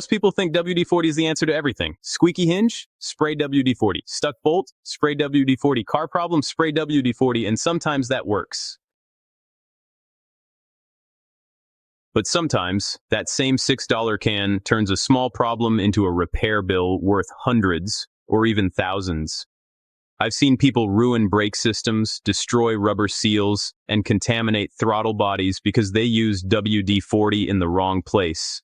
Most people think WD-40 is the answer to everything. Squeaky hinge? Spray WD-40. Stuck bolt? Spray WD-40. Car problem? Spray WD-40, and sometimes that works. But sometimes, that same $6 can turns a small problem into a repair bill worth hundreds or even thousands. I've seen people ruin brake systems, destroy rubber seals, and contaminate throttle bodies because they used WD-40 in the wrong place.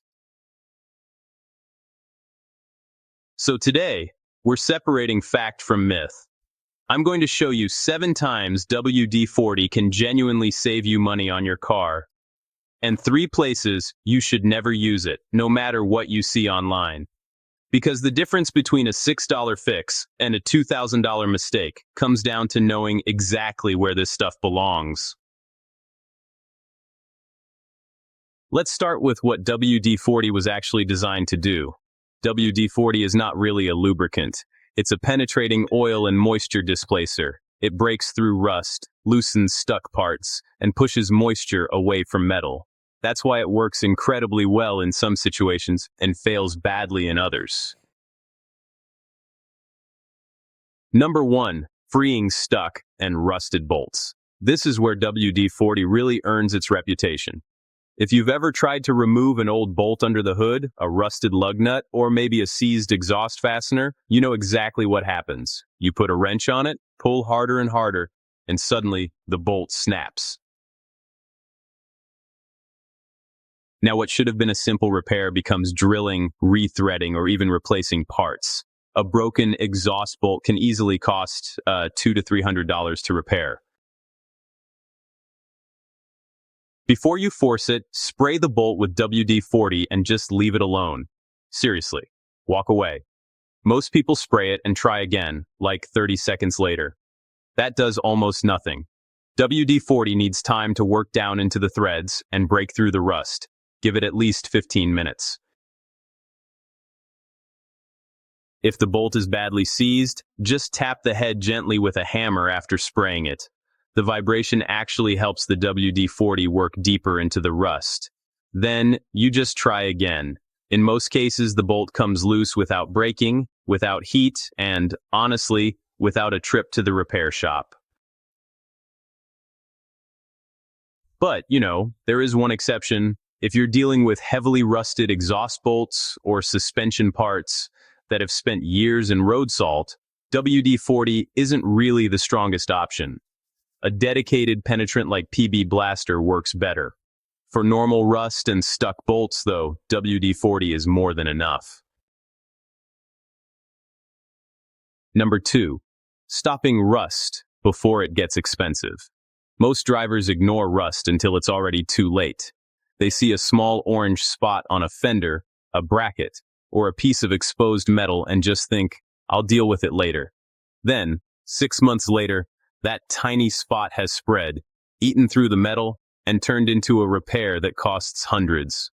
So today, we're separating fact from myth. I'm going to show you 7 times WD-40 can genuinely save you money on your car, and 3 places you should never use it, no matter what you see online. Because the difference between a $6 fix and a $2,000 mistake comes down to knowing exactly where this stuff belongs. Let's start with what WD-40 was actually designed to do. WD-40 is not really a lubricant. It's a penetrating oil and moisture displacer. It breaks through rust, loosens stuck parts, and pushes moisture away from metal. That's why it works incredibly well in some situations and fails badly in others. Number 1. Freeing stuck and rusted bolts. This is where WD-40 really earns its reputation. If you've ever tried to remove an old bolt under the hood, a rusted lug nut, or maybe a seized exhaust fastener, you know exactly what happens. You put a wrench on it, pull harder and harder, and suddenly the bolt snaps. Now what should have been a simple repair becomes drilling, rethreading, or even replacing parts. A broken exhaust bolt can easily cost $200 to $300 to repair. Before you force it, spray the bolt with WD-40 and just leave it alone. Seriously, walk away. Most people spray it and try again, like 30 seconds later. That does almost nothing. WD-40 needs time to work down into the threads and break through the rust. Give it at least 15 minutes. If the bolt is badly seized, just tap the head gently with a hammer after spraying it. The vibration actually helps the WD-40 work deeper into the rust. Then, you just try again. In most cases, the bolt comes loose without breaking, without heat, and, honestly, without a trip to the repair shop. But, there is one exception. If you're dealing with heavily rusted exhaust bolts or suspension parts that have spent years in road salt, WD-40 isn't really the strongest option. A dedicated penetrant like PB Blaster works better. For normal rust and stuck bolts, though, WD-40 is more than enough. Number 2. Stopping rust before it gets expensive. Most drivers ignore rust until it's already too late. They see a small orange spot on a fender, a bracket, or a piece of exposed metal and just think, I'll deal with it later. Then, 6 months later, that tiny spot has spread, eaten through the metal, and turned into a repair that costs hundreds.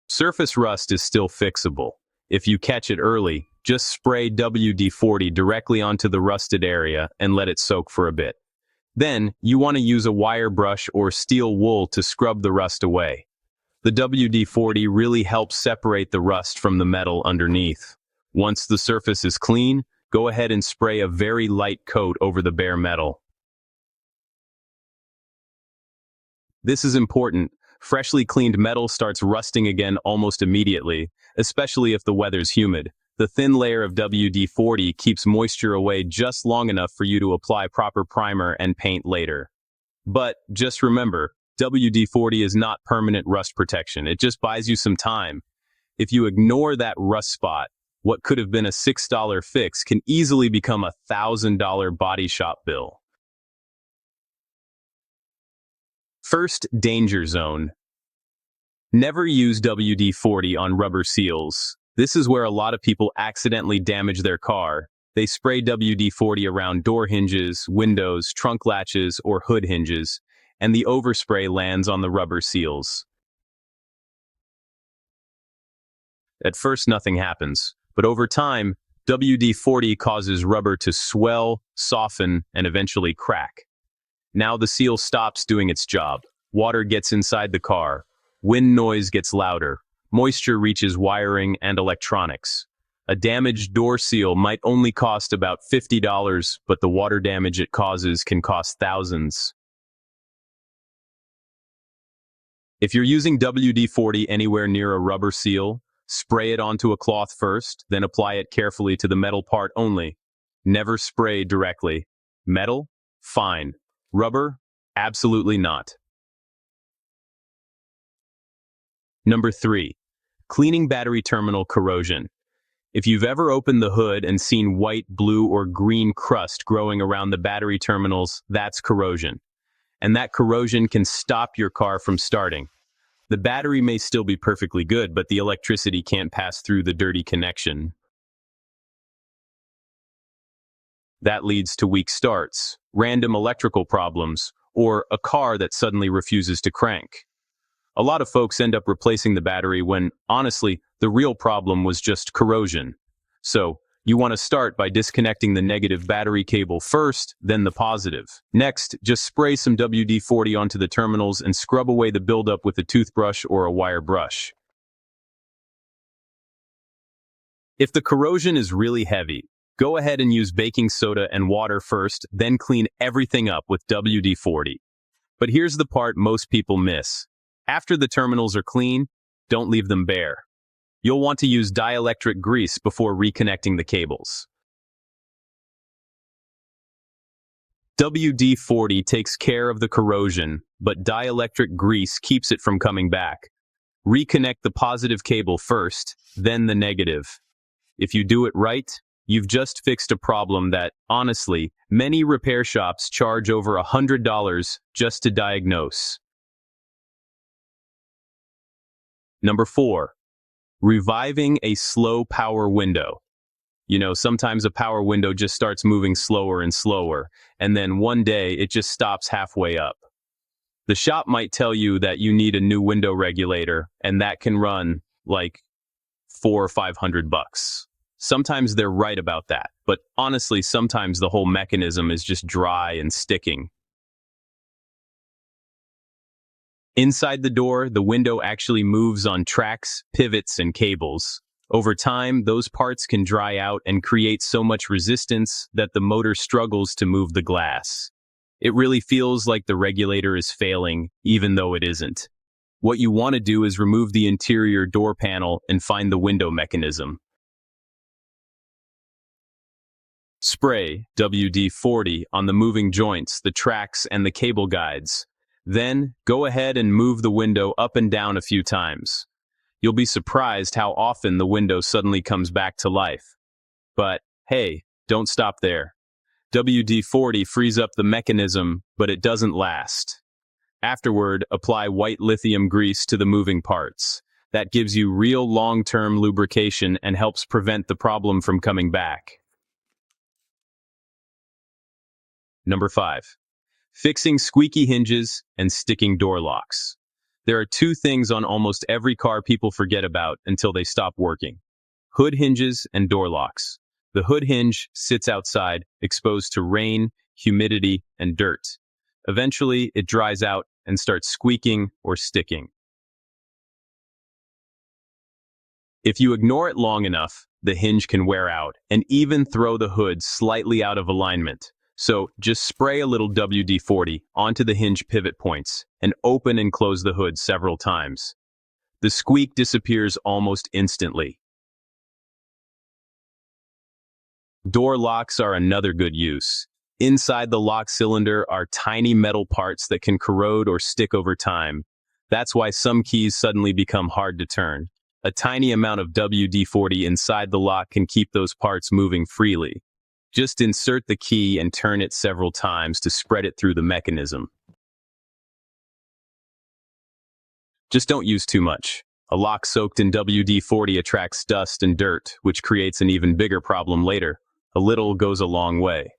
Surface rust is still fixable. If you catch it early, just spray WD-40 directly onto the rusted area and let it soak for a bit. Then, you want to use a wire brush or steel wool to scrub the rust away. The WD-40 really helps separate the rust from the metal underneath. Once the surface is clean, go ahead and spray a very light coat over the bare metal. This is important. Freshly cleaned metal starts rusting again almost immediately, especially if the weather's humid. The thin layer of WD-40 keeps moisture away just long enough for you to apply proper primer and paint later. But just remember, WD-40 is not permanent rust protection. It just buys you some time. If you ignore that rust spot, what could have been a $6 fix can easily become a $1,000 body shop bill. First, danger zone. Never use WD-40 on rubber seals. This is where a lot of people accidentally damage their car. They spray WD-40 around door hinges, windows, trunk latches, or hood hinges, and the overspray lands on the rubber seals. At first, nothing happens. But over time, WD-40 causes rubber to swell, soften, and eventually crack. Now the seal stops doing its job. Water gets inside the car. Wind noise gets louder. Moisture reaches wiring and electronics. A damaged door seal might only cost about $50, but the water damage it causes can cost thousands. If you're using WD-40 anywhere near a rubber seal, spray it onto a cloth first, then apply it carefully to the metal part only. Never spray directly. Metal? Fine. Rubber? Absolutely not. Number 3. Cleaning battery terminal corrosion. If you've ever opened the hood and seen white, blue, or green crust growing around the battery terminals, that's corrosion. And that corrosion can stop your car from starting. The battery may still be perfectly good, but the electricity can't pass through the dirty connection. That leads to weak starts, random electrical problems, or a car that suddenly refuses to crank. A lot of folks end up replacing the battery when, honestly, the real problem was just corrosion. So, you want to start by disconnecting the negative battery cable first, then the positive. Next, just spray some WD-40 onto the terminals and scrub away the buildup with a toothbrush or a wire brush. If the corrosion is really heavy, go ahead and use baking soda and water first, then clean everything up with WD-40. But here's the part most people miss. After the terminals are clean, don't leave them bare. You'll want to use dielectric grease before reconnecting the cables. WD-40 takes care of the corrosion, but dielectric grease keeps it from coming back. Reconnect the positive cable first, then the negative. If you do it right, you've just fixed a problem that, honestly, many repair shops charge over $100 just to diagnose. Number 4. Reviving a slow power window. Sometimes a power window just starts moving slower and slower, and then one day it just stops halfway up. The shop might tell you that you need a new window regulator, and that can run like $400 or $500. Sometimes they're right about that, but honestly, sometimes the whole mechanism is just dry and sticking. Inside the door, the window actually moves on tracks, pivots, and cables. Over time, those parts can dry out and create so much resistance that the motor struggles to move the glass. It really feels like the regulator is failing, even though it isn't. What you want to do is remove the interior door panel and find the window mechanism. Spray WD-40 on the moving joints, the tracks, and the cable guides. Then, go ahead and move the window up and down a few times. You'll be surprised how often the window suddenly comes back to life. But, hey, don't stop there. WD-40 frees up the mechanism, but it doesn't last. Afterward, apply white lithium grease to the moving parts. That gives you real long-term lubrication and helps prevent the problem from coming back. Number 5. Fixing squeaky hinges and sticking door locks. There are 2 things on almost every car people forget about until they stop working: hood hinges and door locks. The hood hinge sits outside, exposed to rain, humidity, and dirt. Eventually, it dries out and starts squeaking or sticking. If you ignore it long enough, the hinge can wear out and even throw the hood slightly out of alignment. So, just spray a little WD-40 onto the hinge pivot points and open and close the hood several times. The squeak disappears almost instantly. Door locks are another good use. Inside the lock cylinder are tiny metal parts that can corrode or stick over time. That's why some keys suddenly become hard to turn. A tiny amount of WD-40 inside the lock can keep those parts moving freely. Just insert the key and turn it several times to spread it through the mechanism. Just don't use too much. A lock soaked in WD-40 attracts dust and dirt, which creates an even bigger problem later. A little goes a long way.